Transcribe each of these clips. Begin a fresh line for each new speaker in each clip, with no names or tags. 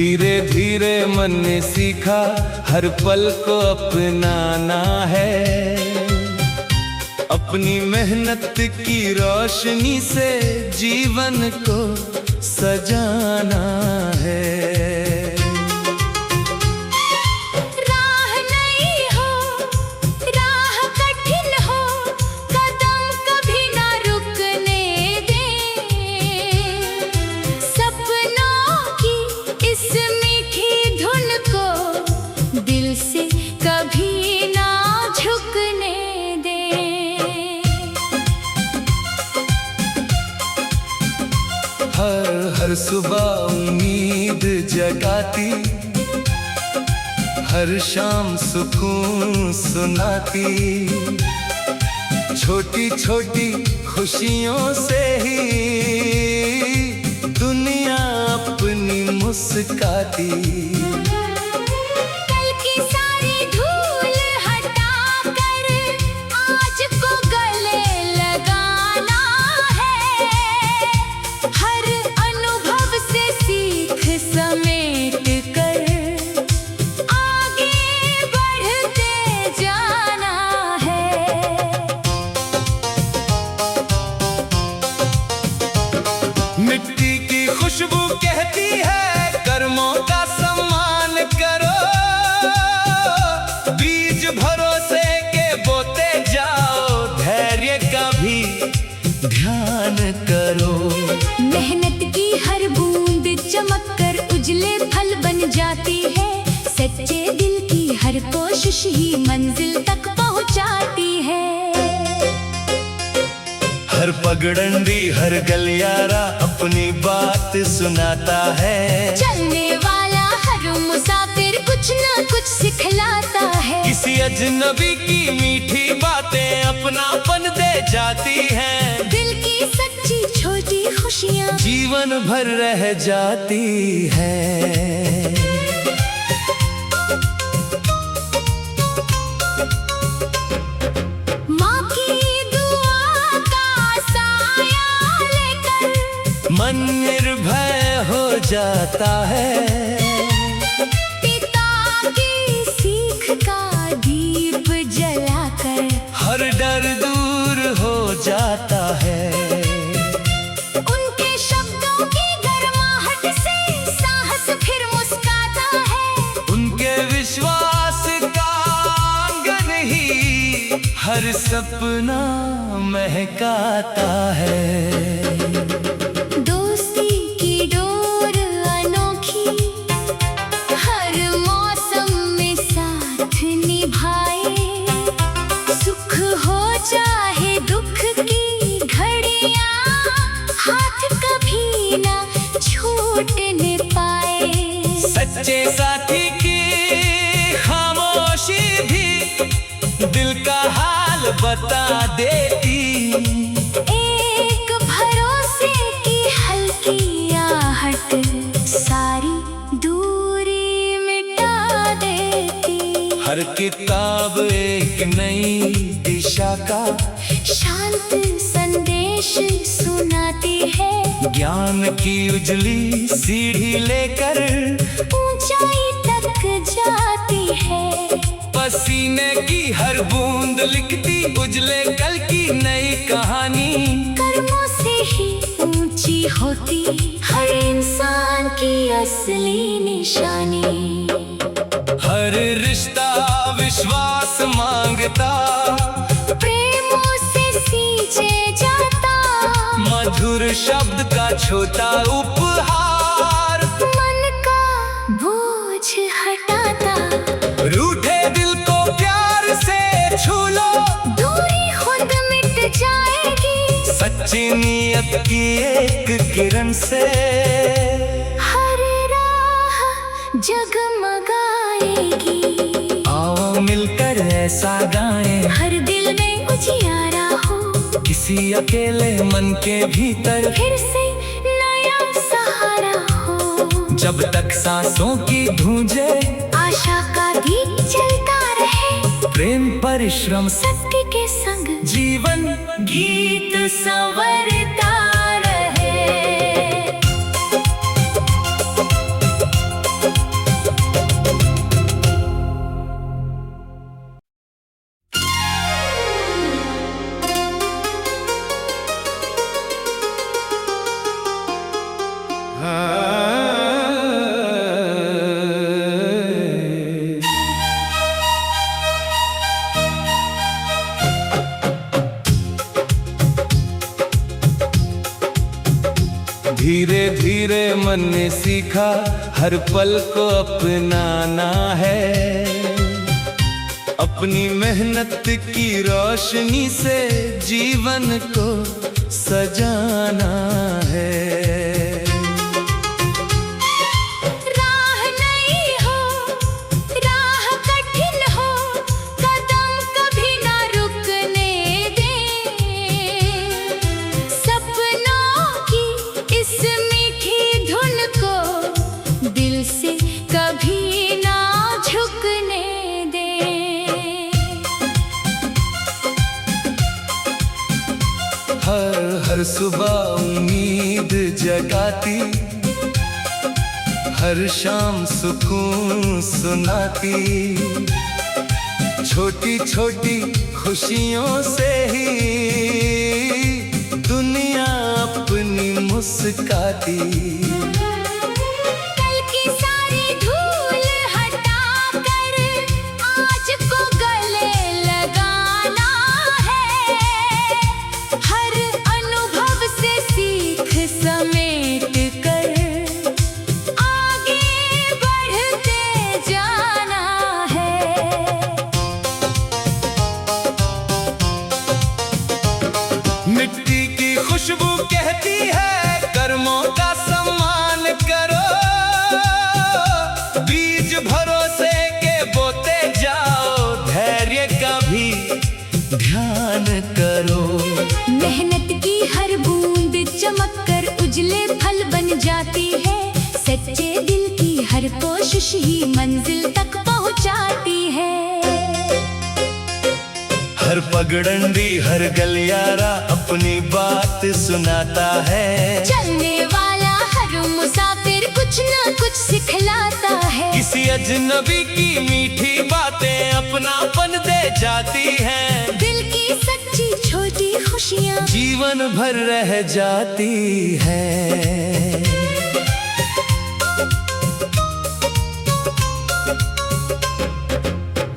धीरे धीरे मन ने सीखा हर पल को अपनाना है। अपनी मेहनत की रोशनी से जीवन को सजाना है। हर सुबह उम्मीद जगाती, हर शाम सुकून सुनाती, छोटी छोटी खुशियों से ही दुनिया अपनी मुस्काती। मिट्टी की खुशबू कहती है कर्मों का सम्मान करो, बीज भरोसे के बोते जाओ, धैर्य का भी ध्यान करो।
मेहनत की हर बूंद चमक कर उजले फल बन जाती है, सच्चे दिल की हर कोशिश ही मंजिल तक पहुंचाती है।
हर पगडंडी हर गलियारा अपनी बात सुनाता है,
चलने वाला हर मुसाफिर कुछ न कुछ सिखलाता है।
किसी अजनबी की मीठी बातें अपनापन दे जाती हैं,
दिल की सच्ची छोटी खुशियाँ
जीवन भर रह जाती है। मन निर्भय हो जाता है,
पिता की सीख का दीप जलाकर
हर डर दूर हो जाता है।
उनके शब्दों की गर्माहट से साहस फिर मुस्काता है,
उनके विश्वास का आंगन ही हर सपना महकाता है।
चाहे दुख की घड़ियां हाथ कभी ना छूटने पाए,
सच्चे साथी की खामोशी भी दिल का हाल बता देती,
एक भरोसे की हल्की आहट सारी दूरी मिटा देती।
हर किताब एक नई दिशा का
शांत संदेश सुनाती है,
ज्ञान की उजली सीढ़ी लेकर
ऊंचाई तक जाती है।
पसीने की हर बूंद लिखती उजले कल की नई कहानी,
कर्मों से ही ऊंची होती हर इंसान की असली निशानी।
हर रिश्ता विश्वास मांगता,
प्रेमों से सींचे जाता,
मधुर शब्द का छोटा उपहार
मन का बोझ हटाता।
रूठे दिल को प्यार से छू लो,
दूरी खुद मिट जाएगी,
सच्ची नीयत की एक किरण से
हर राह जगमगाएगी।
आओ मिलकर ऐसा गाएं,
हर दिल में उजियारा हो,
किसी अकेले मन के भीतर
फिर से नया सहारा हो।
जब तक सांसों की गूंजे
आशा का दीप जलता रहे,
प्रेम परिश्रम
सत्य के संग
जीवन
गीत संवरता रहे।
धीरे धीरे मन ने सीखा हर पल को अपनाना है। अपनी मेहनत की रोशनी से जीवन को सजाना है।
राह नई हो, राह कठिन हो, कदम कभी ना रुकने दे। सपनों की इस मीठी धुन को दिल से कभी ना झुकने दे।
हर सुबह उम्मीद जगाती, हर शाम सुकून सुनाती। छोटी छोटी खुशियों से ही दुनिया अपनी मुस्काती।
कल की सारी धूल हटाकर आज को गले लगाना है। हर अनुभव से सीख समेट कर आगे बढ़ते जाना है।
मिट्टी की खुशबू कहती है कर्मों का सम्मान करो। बीज भरोसे के बोते जाओ, धैर्य का भी ध्यान करो।
मेहनत की हर बूंद चमक कर उजले फल बन जाती है। सच्चे दिल की हर कोशिश ही मंजिल तक पहुंचाती है।
हर पगडंडी हर गलियारा अपनी बात सुनाता है।
चलने वाला हर मुसाफिर कुछ न कुछ सिखलाता है।
किसी अजनबी की मीठी बातें अपनापन दे जाती हैं।
दिल की सच्ची छोटी खुशियाँ
जीवन भर रह जाती है।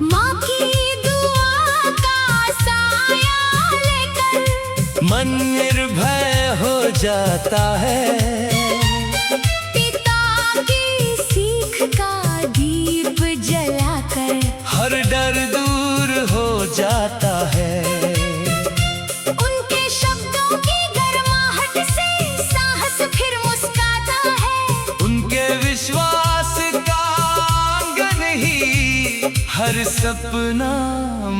माँ की दुआ का साया लेकर
मन निर्भय हो जाता है।
पिता की सीख का दीप जलाकर
हर डर दूर हो जाता है।
उनके शब्दों की गर्माहट से साहस फिर मुस्काता है।
उनके विश्वास का आंगन ही हर सपना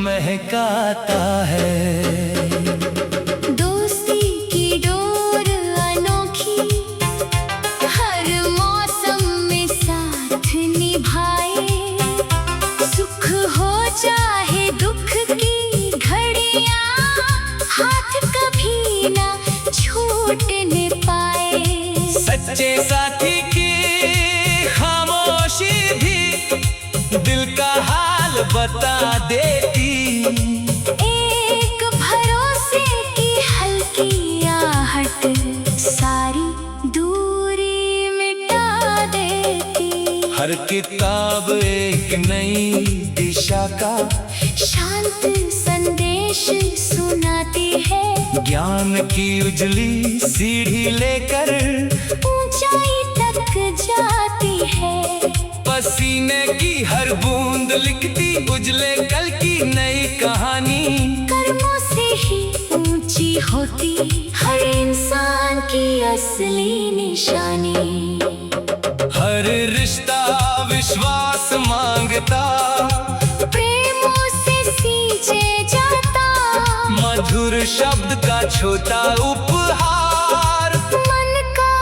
महकाता है।
दोस्ती की डोर अनोखी हर मौसम में साथ निभाए। सुख हो चाहे दुख की घड़ियाँ हाथ कभी ना छूटने पाए।
सच्चे साथी की खामोशी भी दिल का हाल बता देती।
एक भरोसे की हल्की आहट सारी दूरी मिटा देती।
हर किताब एक नई दिशा का
शांत संदेश सुनाती है।
ज्ञान की उजली सीढ़ी लेकर
ऊंचाई तक जाती है।
पसीने की हर बूंद लिखती उजले कल की नई कहानी।
कर्मों से ही ऊंची होती हर इंसान की असली निशानी।
हर रिश्ता विश्वास मांगता,
प्रेमों से सींचे जाता।
मधुर शब्द का छोटा उपहार
मन का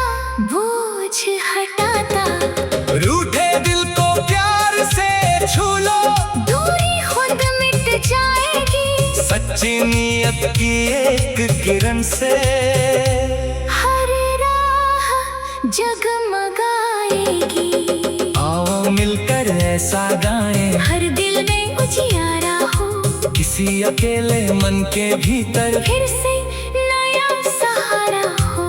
बोझ हटाता।
रूठे दिल को प्यार से छू लो,
दूरी खुद मिट जाएगी।
सच्ची नीयत की एक किरण से
हर राह जगमगाएगी।
आओ मिलकर ऐसा गाएं,
हर दिल में उजियारा हो।
किसी अकेले मन के भीतर
फिर से नया सहारा हो।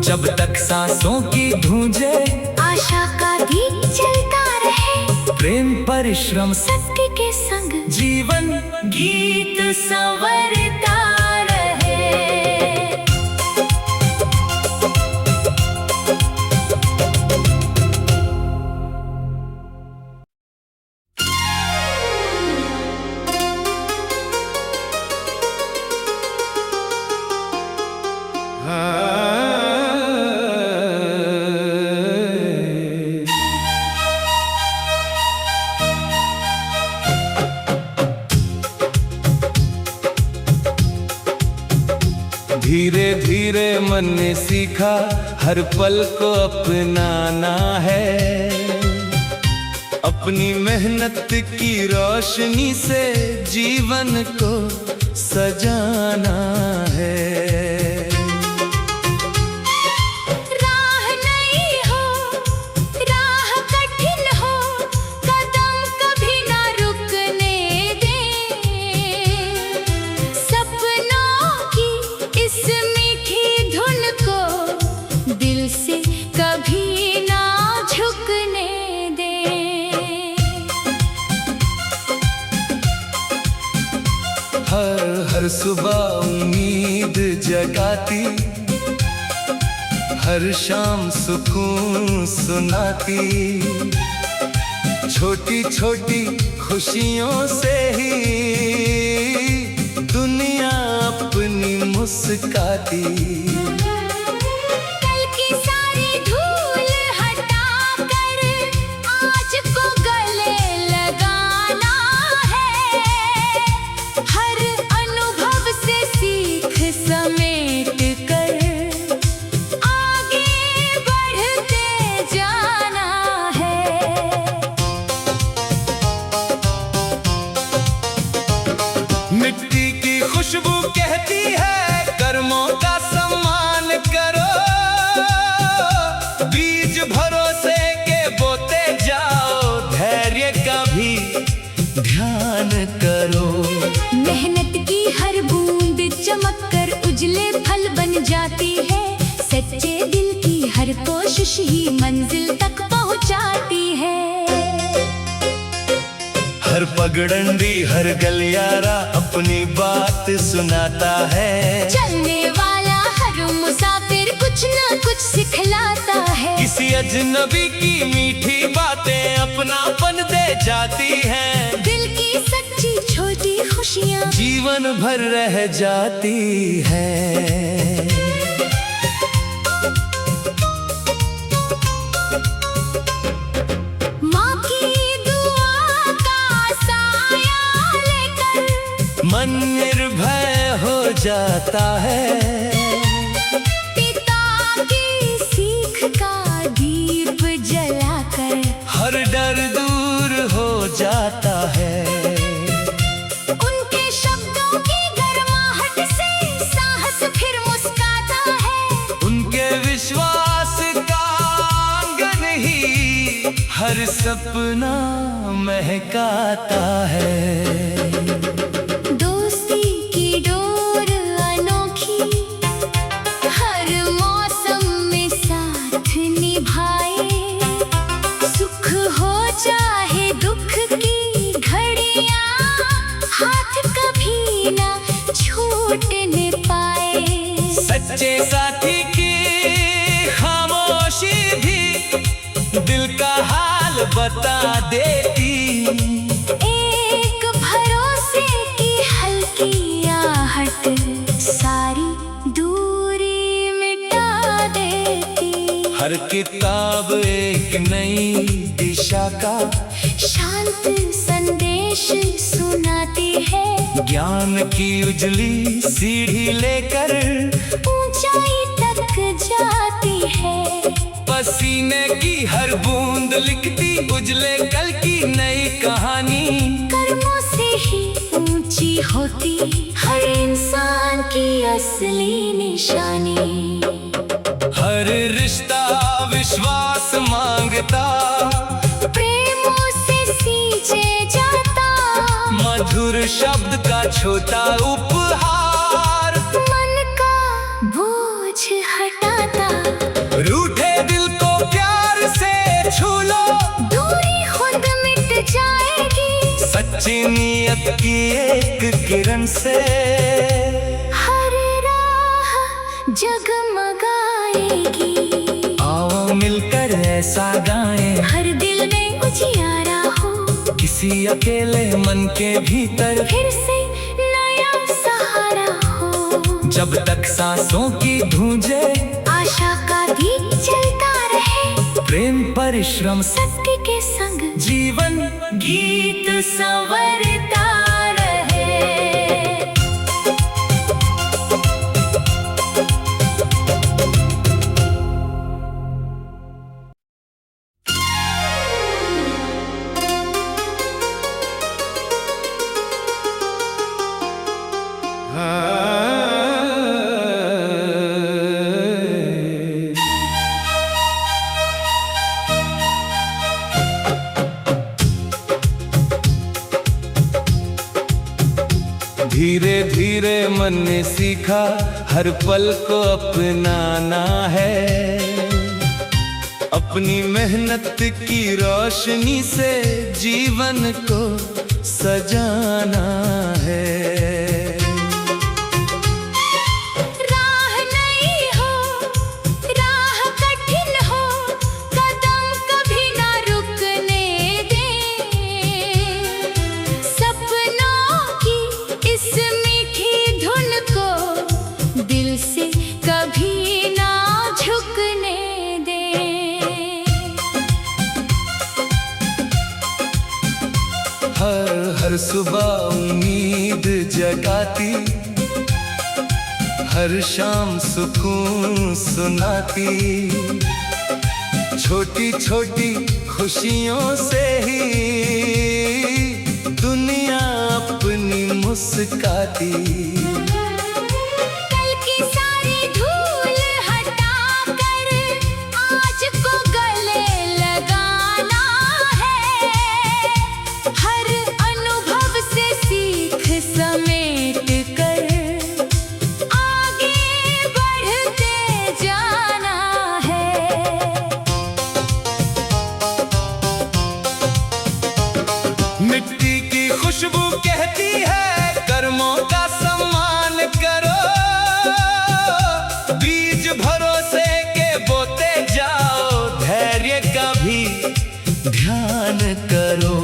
जब तक सांसों की गूंजे
आशा का दीप जलता रहे।
प्रेम परिश्रम
सत्य के संग
जीवन
गीत संवरता रहे।
धीरे धीरे मन ने सीखा हर पल को अपनाना है। अपनी मेहनत की रोशनी से जीवन को सजाना है।
राह नई हो, राह कठिन हो, कदम कभी ना रुकने दे। सपनों की इस मीठी धुन को दिल से कभी ना झुकने दे।
हर सुबह उम्मीद जगाती, हर शाम सुकून सुनाती। छोटी छोटी खुशियों से ही दुनिया अपनी मुस्काती।
कल की सारी धूल हटाकर आज को गले लगाना है। हर अनुभव से सीख समेट कर आगे बढ़ते जाना है।
मिट्टी की खुशबू कहती है कर्मों का सम्मान करो। बीज भरोसे के बोते जाओ, धैर्य का भी ध्यान करो।
मेहनत की हर बूंद चमक कर उजले फल बन जाती है। सच्चे दिल की हर कोशिश ही मंजिल तक पहुंचाती है।
हर पगडंडी हर गलियारा अपनी बात सुनाता है।
चलने वाला हर मुसाफिर कुछ न कुछ सिखलाता है।
किसी अजनबी की मीठी बातें अपनापन दे जाती हैं।
दिल की सच्ची छोटी खुशियाँ
जीवन भर रह जाती है।
माँ की दुआ का साया लेकर
मन निर्भय हो जाता है।
पिता की सीख का दीप जलाकर
हर डर दूर हो जाता है।
उनके शब्दों की गर्माहट से साहस फिर मुस्काता है।
उनके विश्वास का आंगन ही हर सपना महकाता है।
दोस्ती की डोर अनोखी हर मौसम में साथ निभाए। सुख हो चाहे दुख की घड़ियाँ हाथ कभी ना छूटने पाए।
सच्चे साथी की खामोशी भी दिल का हाल बता देती।
एक भरोसे की हल्की आहट सारी दूरी मिटा देती।
हर किताब एक नई दिशा का
शांत संदेश सुनाती है।
ज्ञान की उजली सीढ़ी लेकर
ऊंचाई तक जाती है।
पसीने की हर बूंद लिखती उजले कल की नई कहानी।
कर्मों से ही ऊंची होती हर इंसान की असली निशानी।
हर रिश्ता विश्वास मांगता,
प्रेमों से सींचे जाता।
मधुर शब्द का छोटा उपहार
मन का बोझ हटाता।
रूठे दिल को प्यार से छू लो,
दूरी खुद मिट जाएगी।
सच्ची नीयत की एक किरण से
हर राह जगमगाएगी।
आओ मिलकर ऐसा गाएं,
हर दिल में उजियारा हो।
किसी अकेले मन के भीतर
फिर से नया सहारा हो।
जब तक सांसों की गूंजे
आशा का दीप जलता रहे।
प्रेम परिश्रम
सत्य के संग
जीवन
गीत संवरता रहे।
सीखा हर पल को अपनाना है। अपनी मेहनत की रोशनी से जीवन को सजाना है।
राह नई हो, राह कठिन हो, कदम कभी ना रुकने दें। सपनों की इस मीठी धुन को दिल से कभी ना झुकने दें।
हर सुबह उम्मीद जगाती, हर शाम सुकून सुनाती, छोटी छोटी खुशियों से ही दुनिया अपनी मुस्काती।
कल की सारी धूल हटाकर आज को गले लगाना है। हर अनुभव से सीख समेट कर आगे बढ़ते जाना है।
मिट्टी की खुशबू कहती है कर्मों का सम्मान करो। बीज भरोसे के बोते जाओ, धैर्य का भी ध्यान करो।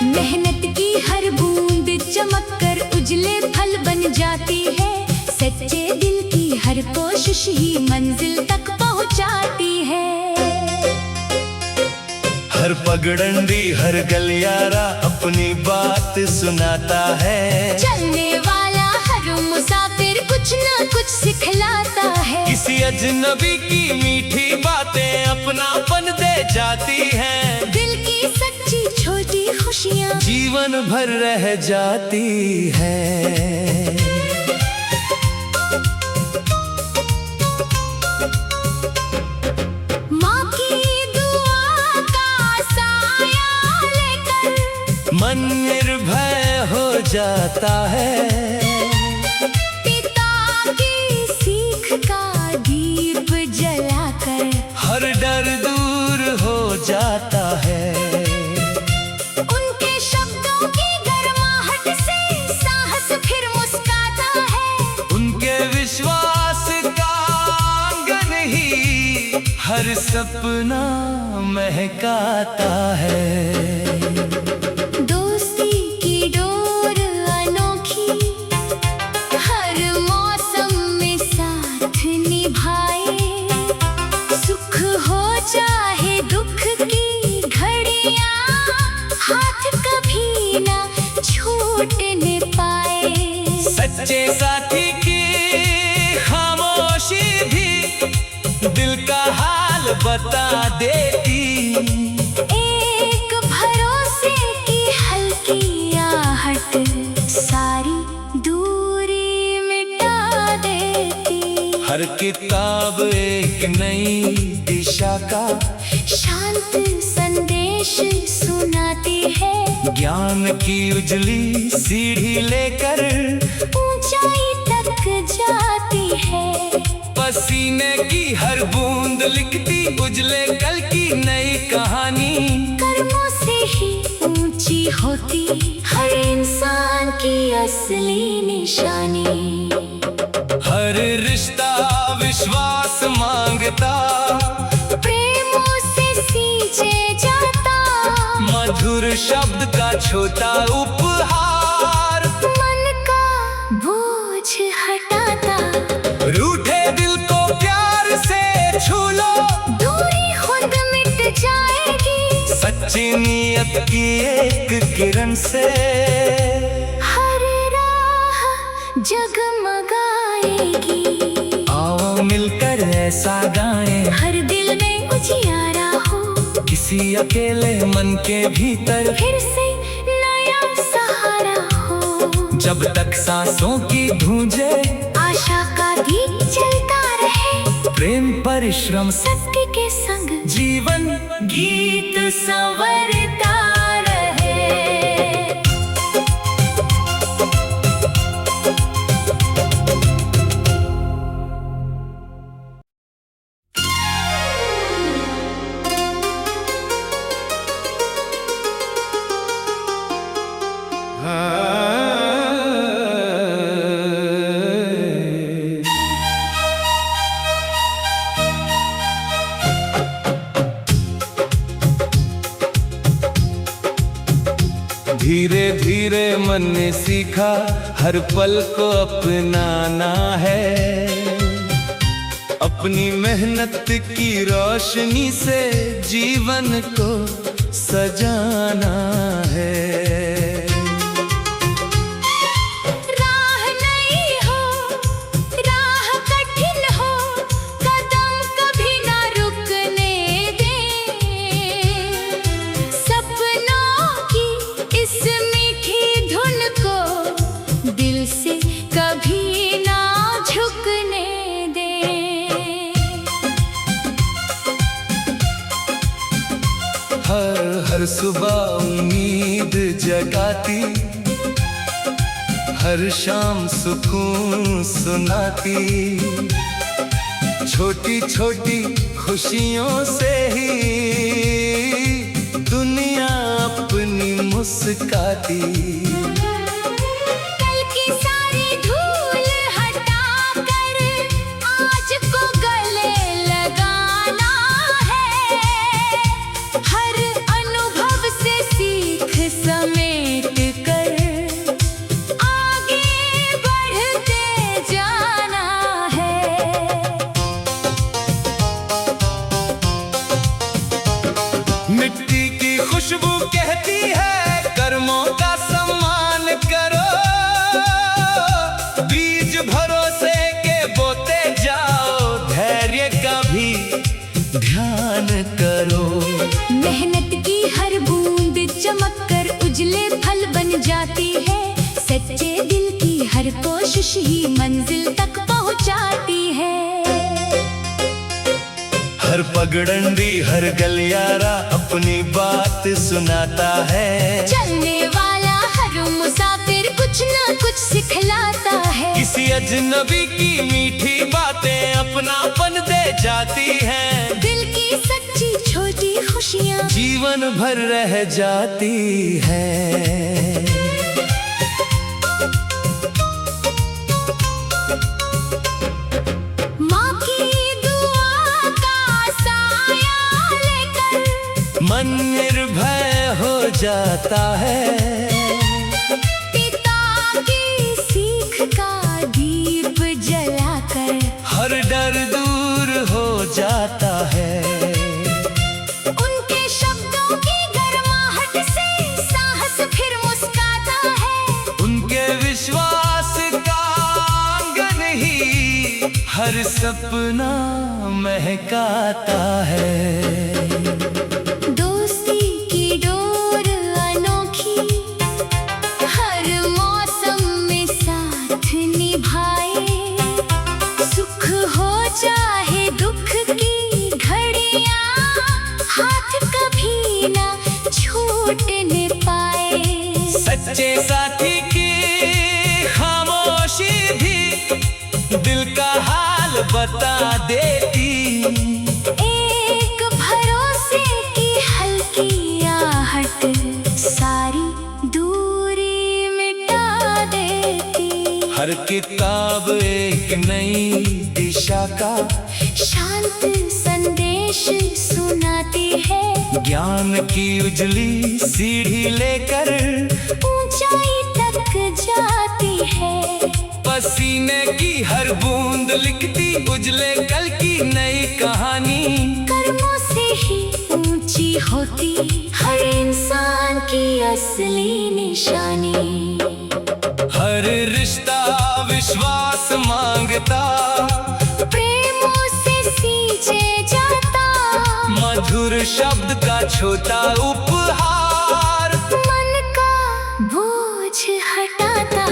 मेहनत की हर बूंद चमक कर उजले फल बन जाती है। सच्चे दिल की हर कोशिश ही मंजिल तक पहुंचाती है।
हर पगडंडी हर गलियारा अपनी बात सुनाता है।
चलने वाला हर मुसाफिर कुछ न कुछ सिखलाता है।
किसी अजनबी की मीठी बातें अपनापन दे जाती हैं।
दिल की सच्ची छोटी खुशियाँ
जीवन भर रह जाती है।
माँ की दुआ का साया लेकर
मन निर्भय हो जाता है।
पिता की सीख का दीप जलाकर
हर डर दूर हो जाता है।
उनके शब्दों की गर्माहट से साहस फिर मुस्काता है।
उनके विश्वास का आंगन ही हर सपना महकाता है।
दोस्ती की डोर अनोखी हर मौसम में साथ निभाए। सुख हो चाहे दुख की घड़ियाँ हाथ कभी ना छूटने पाए।
सच्चे साथी की खामोशी भी दिल का हाल बता देती।
एक भरोसे की हल्की आहट सारी दूरी मिटा देती।
हर किताब एक नई दिशा का
शांत संदेश सुनाती है।
ज्ञान की उजली सीढ़ी लेकर
ऊंचाई तक जाती है।
पसीने की हर बूंद लिखती उजले कल की नई कहानी।
कर्मों से ही ऊंची होती हर इंसान की असली निशानी।
हर रिश्ता विश्वास मांगता,
प्रेमों से सींचे जाता।
मधुर शब्द का छोटा उपहार
मन का बोझ हटाता।
रूठे दिल को प्यार से छू लो,
दूरी खुद मिट जाएगी।
सच्ची नीयत की एक किरण से
हर राह जगमगाएगी।
आओ मिलकर ऐसा गाएं,
हर दिल में उजियारा हो।
किसी अकेले मन के भीतर
फिर से नया सहारा हो।
जब तक सांसों की गूंजे
आशा का दीप जलता रहे।
प्रेम परिश्रम
सत्य के संग
जीवन
गीत संवरता रहे।
मेरे मन ने सीखा हर पल को अपनाना है, अपनी मेहनत की रोशनी से जीवन को सजाना है।
राह नई हो, राह कठिन हो, कदम कभी ना रुकने दे। सपनों की इस मीठी धुन को दिल से कभी ना झुकने दे।
हर सुबह उम्मीद जगाती, हर शाम सुकून सुनाती, छोटी छोटी खुशियों से ही दुनिया अपनी मुस्काती।
कल की सारी धूल हटाकर आज को गले लगाना है, हर अनुभव से सीख समेट कर आगे बढ़ते जाना है।
मिट्टी की खुशबू कहती है कर्मों का सम्मान करो, बीज भरोसे के बोते जाओ, धैर्य का भी ध्यान करो।
मेहनत की हर बूंद चमक कर उजले फल बन जाती है, सच्चे दिल की हर कोशिश ही मंजिल तक पहुंचाती है।
हर पगडंडी हर गलियारा अपनी बात सुनाता है,
चलने वाला हर मुसाफिर कुछ ना कुछ सिखलाता है।
किसी अजनबी की मीठी बातें अपनापन दे जाती हैं,
दिल की सच्ची छोटी खुशियाँ
जीवन भर रह जाती है।
माँ की दुआ का साया लेकर
मन निर्भय हो जाता है,
पिता की सीख का दीप जलाकर
हर डर दूर हो जाता है।
उनके शब्दों की गर्माहट से साहस फिर मुस्काता है,
उनके विश्वास का आंगन ही हर सपना महकाता है।
दोस्ती की डोर अनोखी हर मौसम में साथ निभाए, सुख हो चाहे दुख की घड़ियाँ हाथ कभी ना छूटने पाए।
सच्चे साथी की खामोशी भी दिल का हाल बता देती,
एक भरोसे की हल्की आहट सारी दूरी मिटा देती।
हर किताब एक नई दिशा का
शांत संदेश सुनाती है,
ज्ञान की उजली सीढ़ी लेकर
ऊंचाई तक जाती है।
पसीने की हर बूंद लिखती उजले कल की नई कहानी,
कर्मों से ही ऊंची होती हर इंसान की असली निशानी।
हर रिश्ता विश्वास मांगता,
प्रेमों से सींचे जाता,
मधुर शब्द का छोटा उपहार
मन का बोझ हटाता।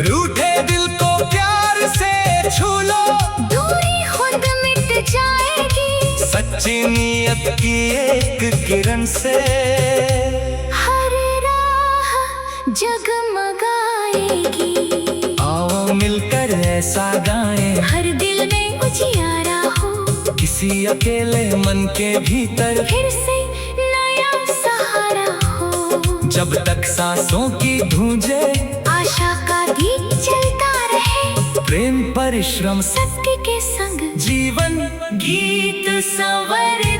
रूठे दिल को प्यार से छू लो,
दूरी खुद मिट जाएगी,
सच्ची नीयत की एक किरण से
हर राह जगमगाएगी।
आओ मिलकर ऐसा गाएं,
हर दिल में उजियारा हो,
किसी अकेले मन के भीतर
फिर से नया सहारा हो।
जब तक सांसों की गूंजे
आशा का दीप जलता रहे,
प्रेम परिश्रम
सत्य के संग
जीवन
गीत संवरे।